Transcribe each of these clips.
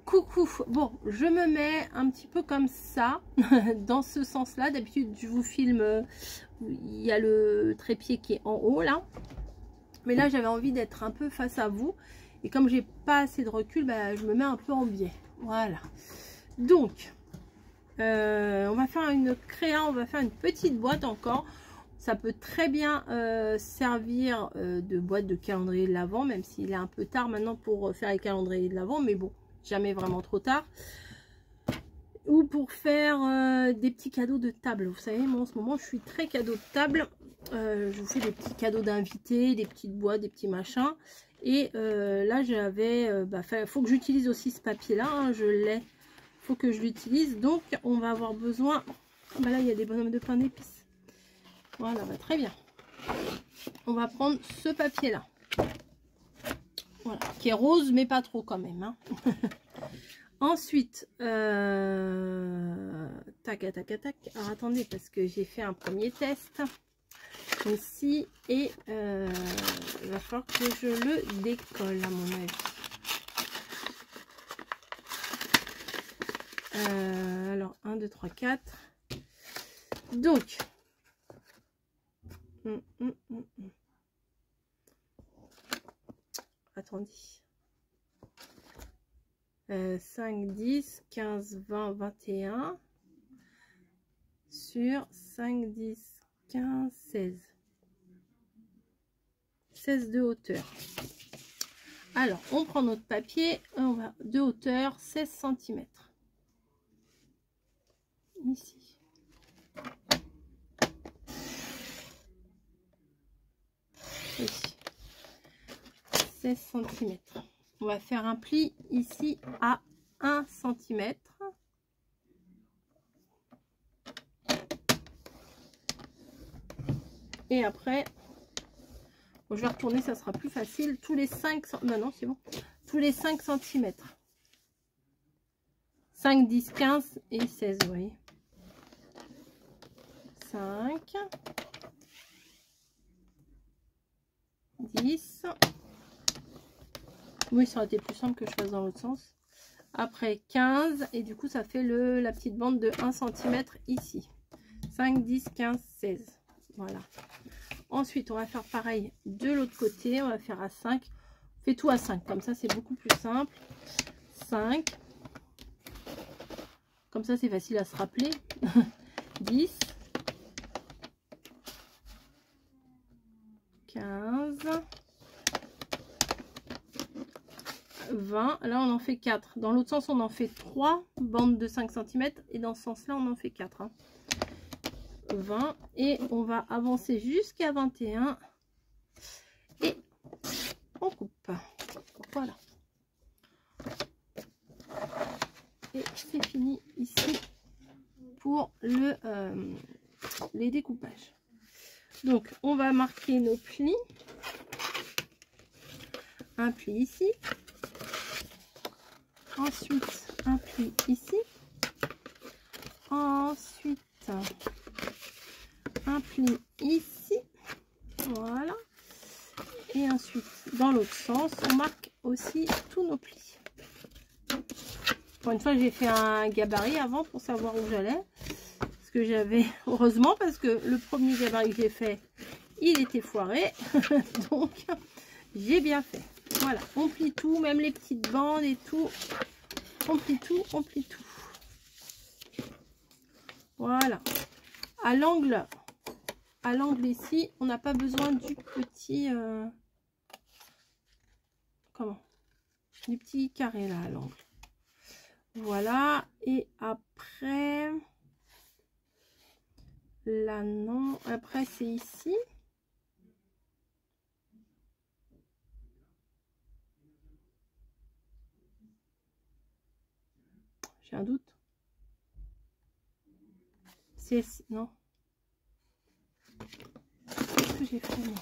coucou. Bon, je me mets un petit peu comme ça, dans ce sens-là. D'habitude, je vous filme, il y a le trépied qui est en haut, là. Mais là, j'avais envie d'être un peu face à vous. Et comme j'ai pas assez de recul, bah, je me mets un peu en biais. Voilà. Donc, on va faire une créa, on va faire une petite boîte encore. Ça peut très bien servir de boîte de calendrier de l'Avent, même s'il est un peu tard maintenant pour faire les calendriers de l'Avent, mais bon, jamais vraiment trop tard. Ou pour faire des petits cadeaux de table. Vous savez, moi en ce moment, je suis très cadeau de table. Je vous fais des petits cadeaux d'invités, des petites boîtes, des petits machins. Et là, j'avais... faut que j'utilise aussi ce papier-là, hein, je l'ai. Faut que je l'utilise. Donc, on va avoir besoin... Bah là, il y a des bonhommes de pain d'épices. Voilà, bah, très bien. On va prendre ce papier-là. Voilà, qui est rose, mais pas trop quand même. Hein. Ensuite, tac, tac, tac. Alors, attendez, parce que j'ai fait un premier test ici. Et il va falloir que je le décolle, à mon avis. Alors, 1, 2, 3, 4. Donc... Attendez. 5, 10, 15, 20, 21 sur 5, 10, 15, 16. 16 de hauteur. Alors, on prend notre papier, on va de hauteur 16 cm. Ici. Ici. 16 cm. On va faire un pli ici à 1 cm. Et après, bon, je vais retourner, ça sera plus facile. Tous les 5 cm. Non, c'est bon. Tous les 5 cm. 5, 10, 15 et 16, vous voyez. 5. 10. Oui, ça aurait été plus simple que je fasse dans l'autre sens. Après 15 et du coup ça fait la petite bande de 1 cm ici. 5, 10, 15, 16. Voilà. Ensuite on va faire pareil de l'autre côté. On va faire à 5. On fait tout à 5. Comme ça c'est beaucoup plus simple. 5. Comme ça c'est facile à se rappeler. 10. 15. 20, là on en fait 4. Dans l'autre sens on en fait 3 bandes de 5 cm et dans ce sens là on en fait 4. Hein. 20 et on va avancer jusqu'à 21 et on coupe. Voilà. Et c'est fini ici pour les découpages. Donc on va marquer nos plis. Un pli ici. Ensuite, un pli ici. Ensuite, un pli ici. Voilà. Et ensuite, dans l'autre sens, on marque aussi tous nos plis. Pour une fois, j'ai fait un gabarit avant pour savoir où j'allais. Parce que j'avais, heureusement, parce que le premier gabarit que j'ai fait, il était foiré. Donc, j'ai bien fait. Voilà, on plie tout, même les petites bandes et tout. On plie tout, on plie tout. Voilà. À l'angle ici, on n'a pas besoin du petit... du petit carré là à l'angle. Voilà. Et après... Là, non. Après, c'est ici. J'ai un doute. C'est... Non. Qu'est-ce que j'ai fait, moi?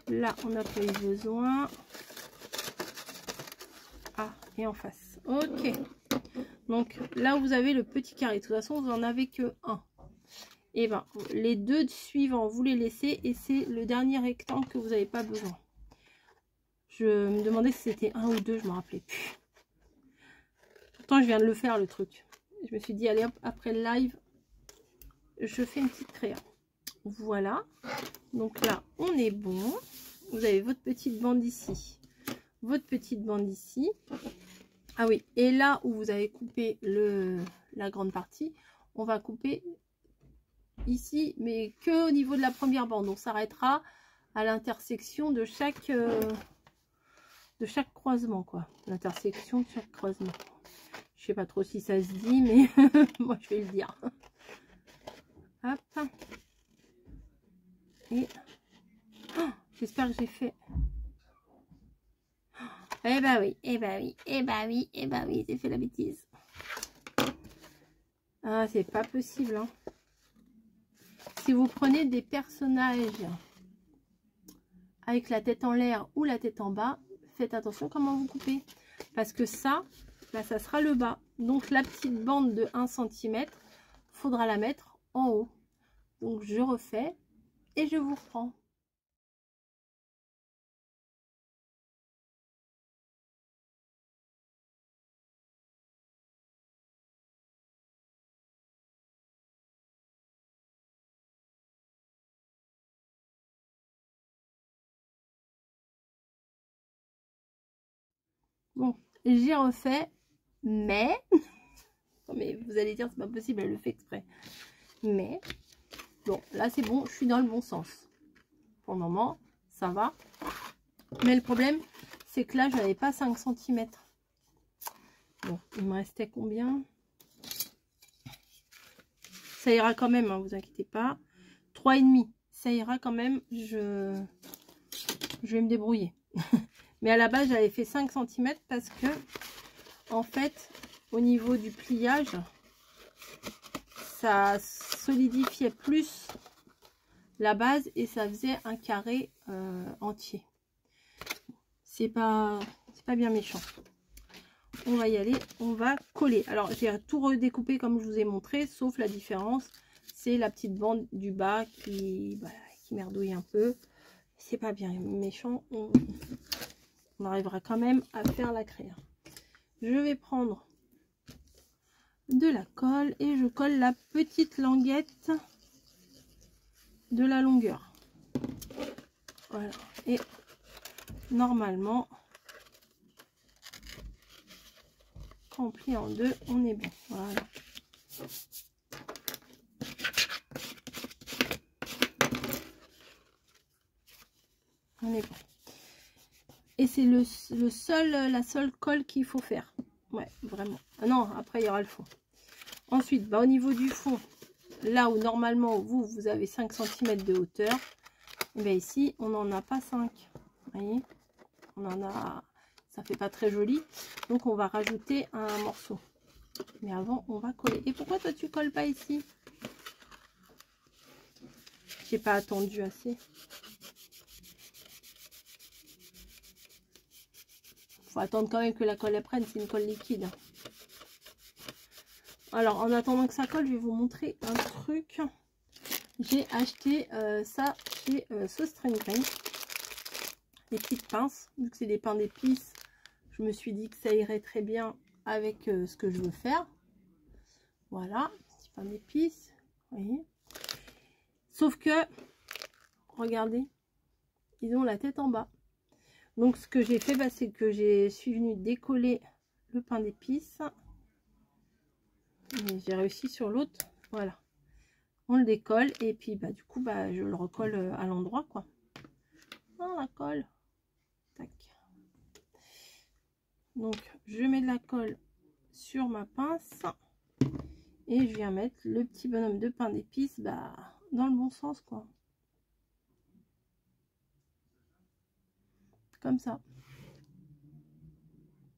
Là, on n'a pas eu besoin. Ah, et en face. Ok. Donc, là où vous avez le petit carré. De toute façon, vous n'en avez que un. Et ben, les deux suivants, vous les laissez. Et c'est le dernier rectangle que vous n'avez pas besoin. Je me demandais si c'était un ou deux, je ne me rappelais plus. Pourtant, je viens de le faire, le truc. Je me suis dit, allez hop, après le live, je fais une petite créa. Voilà. Donc là, on est bon. Vous avez votre petite bande ici. Votre petite bande ici. Ah oui, et là où vous avez coupé la grande partie, on va couper ici, mais que au niveau de la première bande. On s'arrêtera à l'intersection de chaque croisement, quoi. L'intersection de chaque croisement. Je sais pas trop si ça se dit, mais moi je vais le dire. Hop. Et oh, j'espère que j'ai fait. Eh bah oui, eh bah oui, eh bah oui, eh bah oui, j'ai fait la bêtise. Ah, c'est pas possible, hein. Si vous prenez des personnages avec la tête en l'air ou la tête en bas, faites attention comment vous coupez. Parce que ça, là, ça sera le bas. Donc la petite bande de 1 cm, faudra la mettre en haut. Donc je refais et je vous reprends. Bon, j'ai refait, mais vous allez dire c'est pas possible, elle le fait exprès. Mais bon, là c'est bon, je suis dans le bon sens. Pour le moment, ça va. Mais le problème, c'est que là, je n'avais pas 5 cm. Bon, il me restait combien? Ça ira quand même, hein, vous inquiétez pas. 3,5. Ça ira quand même. Je vais me débrouiller. Mais à la base, j'avais fait 5 cm parce que, en fait, au niveau du pliage, ça solidifiait plus la base et ça faisait un carré entier. C'est pas bien méchant. On va y aller, on va coller. Alors j'ai tout redécoupé comme je vous ai montré, sauf la différence, c'est la petite bande du bas qui merdouille un peu. C'est pas bien méchant, on arrivera quand même à faire la créa. Je vais prendre de la colle et je colle la petite languette de la longueur. Voilà, et normalement, quand on plie en deux, on est bon. Voilà. On est bon. Et c'est la seule colle qu'il faut faire. Ouais, vraiment. Ah non, après il y aura le fond. Ensuite, bah, au niveau du fond, là où normalement vous avez 5 cm de hauteur, et bien ici, on n'en a pas 5. Vous voyez, on en a, ça fait pas très joli. Donc on va rajouter un morceau. Mais avant, on va coller. Et pourquoi toi tu colles pas ici? J'ai pas attendu assez. Faut attendre quand même que la colle prenne, c'est une colle liquide. Alors en attendant que ça colle, je vais vous montrer un truc. J'ai acheté ça chez Sauce Train Grain. Des petites pinces, vu que c'est des pains d'épices, je me suis dit que ça irait très bien avec ce que je veux faire. Voilà, petit pain d'épices, vous voyez. Sauf que, regardez, ils ont la tête en bas. Donc ce que j'ai fait, bah, c'est que je suis venue décoller le pain d'épices. J'ai réussi sur l'autre, voilà. On le décolle et puis bah du coup bah je le recolle à l'endroit, quoi. On la colle. Tac. Donc je mets de la colle sur ma pince et je viens mettre le petit bonhomme de pain d'épices bah dans le bon sens, quoi. Comme ça.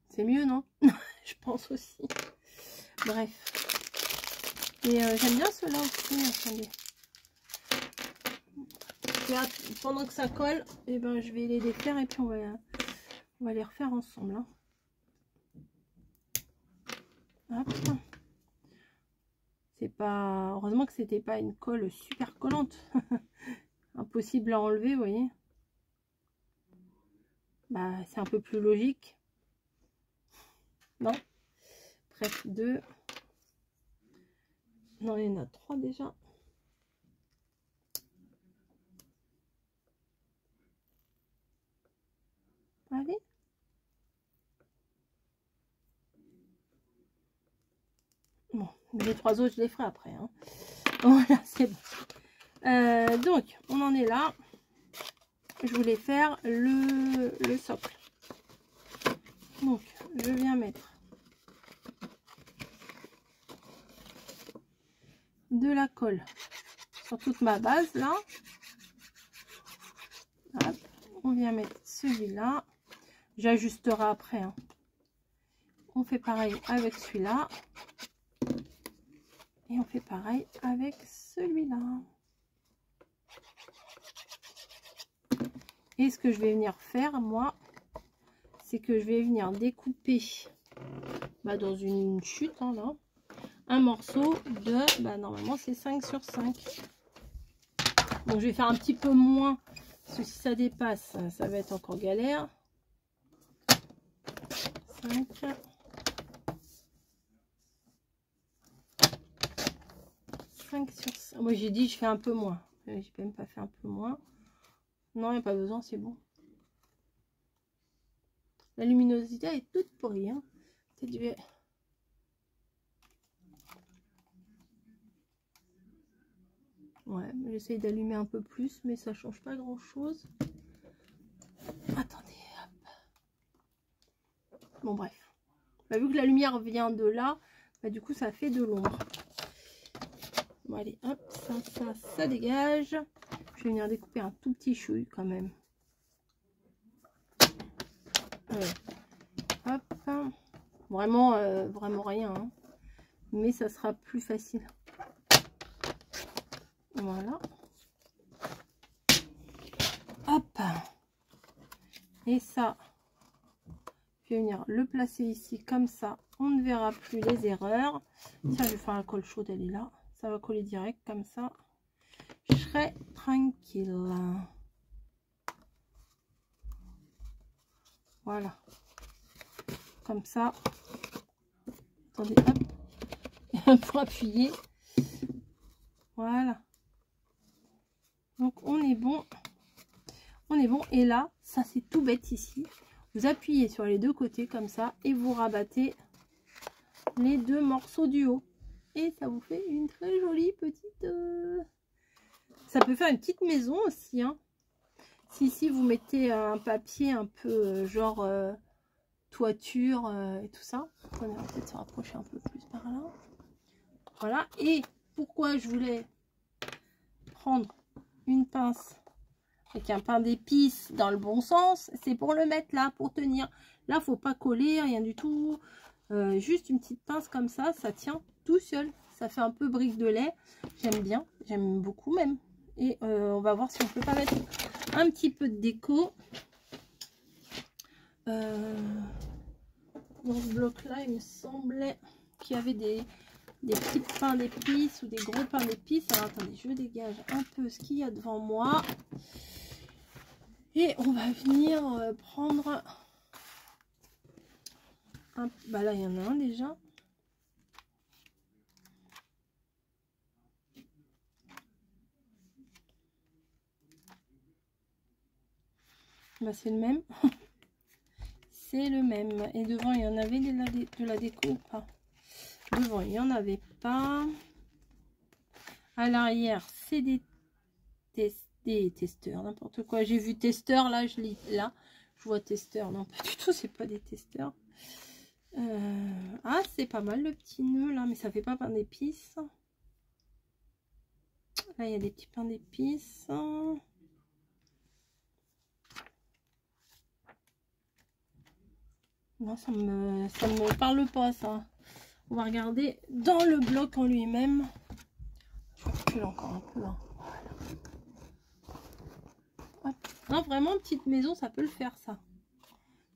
C'est mieux, non? Je pense aussi. Bref. Et j'aime bien ceux-là aussi. Attendez. Pendant que ça colle, et ben, je vais les défaire et puis on va les refaire ensemble. Hein. Hop. C'est pas... Heureusement que c'était pas une colle super collante. Impossible à enlever, vous voyez. Bah, c'est un peu plus logique. Non? reste 2. Non, il y en a 3 déjà. Allez. Bon, les 3 autres, je les ferai après. Hein. Voilà, c'est bon. Donc, on en est là. Je voulais faire le socle. Donc, je viens mettre de la colle sur toute ma base, là. Hop, on vient mettre celui-là. J'ajusterai après. Hein. On fait pareil avec celui-là. Et on fait pareil avec celui-là. Et ce que je vais venir faire, moi, c'est que je vais venir découper dans une chute, hein, là, un morceau de, normalement c'est 5 sur 5. Donc je vais faire un petit peu moins, parce que si ça dépasse, ça va être encore galère. 5. Sur 5. Moi j'ai dit je fais un peu moins. J'ai même pas fait un peu moins. Non, il n'y a pas besoin, c'est bon. La luminosité est toute pourrie. Hein. Peut-être je vais... Ouais, j'essaye d'allumer un peu plus, mais ça change pas grand chose. Attendez, hop. Bon, bref. Vu que la lumière vient de là, du coup, ça fait de l'ombre. Bon, allez, hop, ça dégage. Je vais venir découper un tout petit chouille quand même. Hop. Vraiment, vraiment rien. Hein. Mais ça sera plus facile. Voilà. Hop. Et ça, je vais venir le placer ici comme ça. On ne verra plus les erreurs. Ça, je vais faire la colle chaude, elle est là. Ça va coller direct comme ça. Je serai tranquille. Voilà. Comme ça. Attendez, hop. Pour appuyer. Voilà. Donc on est bon. On est bon. Et là, ça c'est tout bête ici. Vous appuyez sur les deux côtés comme ça. Et vous rabattez les 2 morceaux du haut. Et ça vous fait une très jolie petite... Ça peut faire une petite maison aussi. Hein. Si ici vous mettez un papier un peu genre toiture et tout ça. On va peut-être se rapprocher un peu plus par là. Voilà. Et pourquoi je voulais prendre une pince avec un pain d'épices dans le bon sens, c'est pour le mettre là, pour tenir. Là, faut pas coller, rien du tout. Juste une petite pince comme ça tient tout seul. Ça fait un peu brique de lait. J'aime bien, j'aime beaucoup même. Et on va voir si on peut pas mettre un petit peu de déco. Dans ce bloc-là, il me semblait qu'il y avait des petits pains d'épices ou des gros pains d'épices. Alors attendez, je dégage un peu ce qu'il y a devant moi. Et on va venir prendre... là, il y en a un déjà. C'est le même. C'est le même. Et devant, il y en avait de la déco ou pas? Devant, il n'y en avait pas. À l'arrière, c'est des testeurs, n'importe quoi. J'ai vu testeur, là, je lis là. Je vois testeur. Non, pas du tout, c'est pas des testeurs. Ah, c'est pas mal le petit nœud là, mais ça fait pas pain d'épices. Là, il y a des petits pains d'épices. Non, ça me parle pas, ça. On va regarder dans le bloc en lui-même. Je recule encore un peu. Hein. Voilà. Non, vraiment, petite maison, ça peut le faire, ça.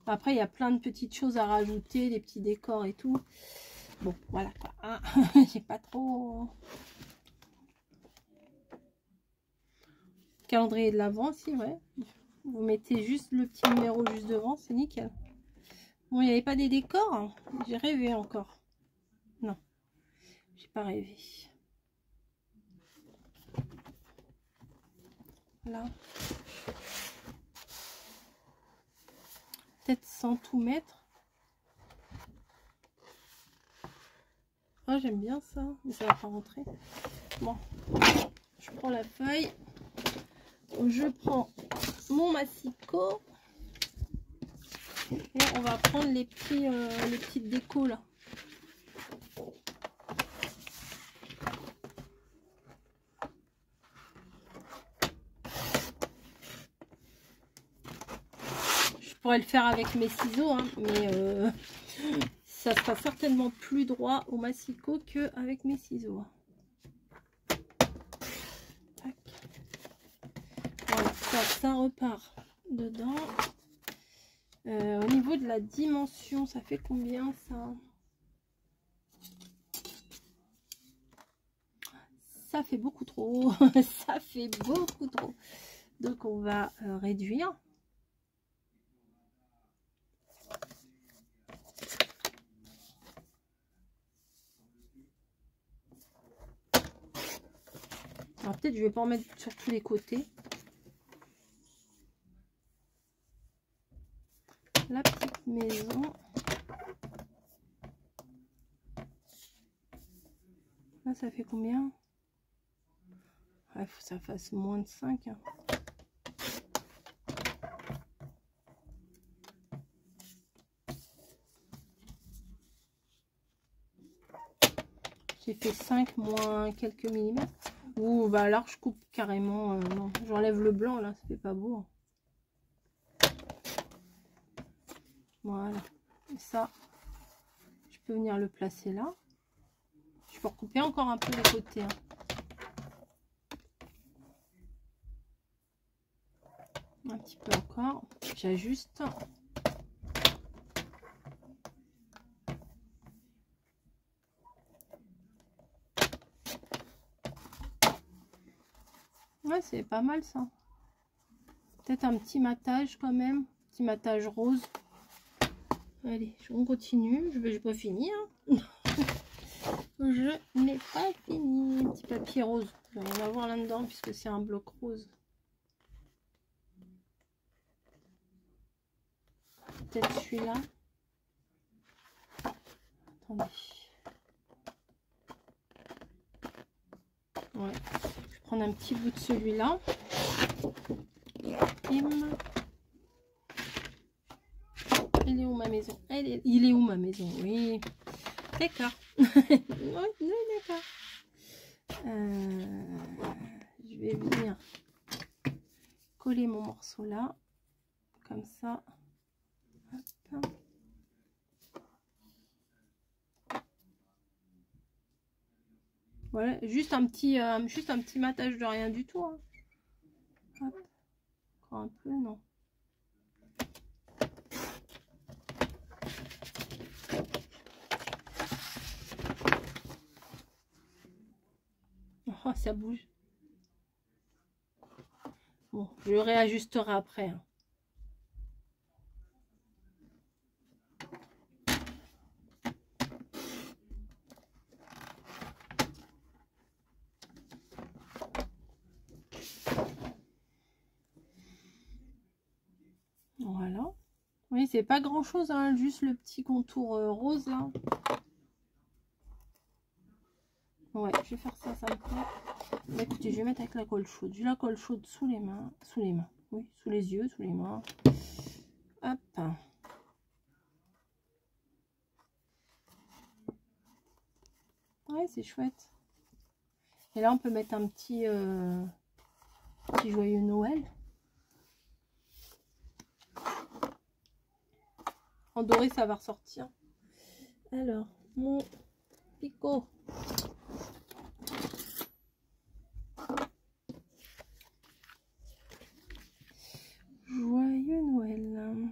Après, il y a plein de petites choses à rajouter, des petits décors et tout. Bon, voilà. Ah, j'ai pas trop... Calendrier de l'Avent, si, ouais. Vous mettez juste le petit numéro juste devant, c'est nickel. Bon, il n'y avait pas des décors, hein. J'ai rêvé encore. Non, j'ai pas rêvé. Là. Peut-être sans tout mettre. Oh, j'aime bien ça, mais ça va pas rentrer. Bon, je prends la feuille. Je prends mon massicot. Et on va prendre les petites décos là. Je pourrais le faire avec mes ciseaux, hein, mais ça sera certainement plus droit au massicot qu'avec mes ciseaux. Tac. Voilà, ça repart dedans. Au niveau de la dimension, ça fait combien ça? Ça fait beaucoup trop. Ça fait beaucoup trop. Donc on va réduire. Alors peut-être je vais pas en mettre sur tous les côtés. La petite maison. Là ça fait combien? Il faut que ça fasse moins de 5. Hein. J'ai fait 5 moins quelques millimètres. Ou bah alors je coupe carrément. Non, j'enlève le blanc là, ça fait pas beau. Voilà. Et ça, je peux venir le placer là. Je peux recouper encore un peu les côtés. Hein. Un petit peu encore. J'ajuste. Ouais, c'est pas mal ça. Peut-être un petit matage quand même. Petit matage rose. Allez, on continue. Je vais pas finir. Je n'ai pas fini. Un petit papier rose. Il va y en avoir là-dedans puisque c'est un bloc rose. Peut-être celui-là. Attendez. Ouais. Je vais prendre un petit bout de celui-là. Il est où ma maison? Il est où ma maison? Oui. D'accord. Oui, d'accord. Je vais venir coller mon morceau là. Comme ça. Hop. Voilà, juste un petit matage de rien du tout. Hein. Hop. Encore un peu, non. Oh, ça bouge. Bon, je réajusterai après. Hein. Voilà. Oui, c'est pas grand chose, hein, juste le petit contour rose là. Ouais, je vais faire ça, ça me plaît. Bah, écoutez, je vais mettre avec la colle chaude. J'ai la colle chaude sous les mains. Oui, sous les yeux, sous les mains. Hop. Ouais, c'est chouette. Et là, on peut mettre un petit joyeux Noël. En doré, ça va ressortir. Alors, mon picot. Joyeux Noël.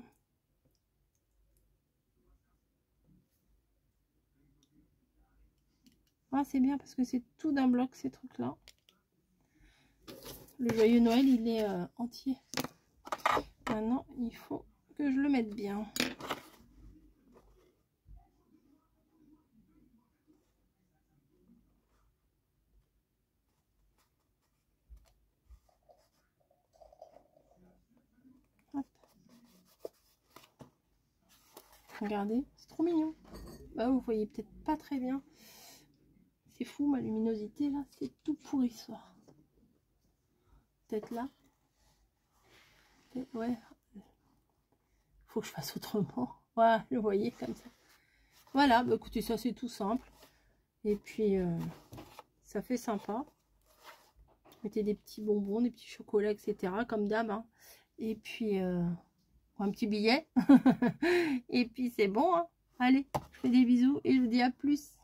Ah, c'est bien parce que c'est tout d'un bloc ces trucs-là. Le joyeux Noël, il est entier. Maintenant, il faut que je le mette bien. Regardez, c'est trop mignon. Bah, vous voyez peut-être pas très bien. C'est fou, ma luminosité, là. C'est tout pourri ce soir. Peut-être là. Ouais. Faut que je fasse autrement. Voilà, le voyez comme ça. Voilà, bah écoutez, ça c'est tout simple. Et puis, ça fait sympa. Mettez des petits bonbons, des petits chocolats, etc. Comme d'hab. Hein. Et puis, un petit billet. Et puis, c'est bon. Hein. Allez, je fais des bisous et je vous dis à plus.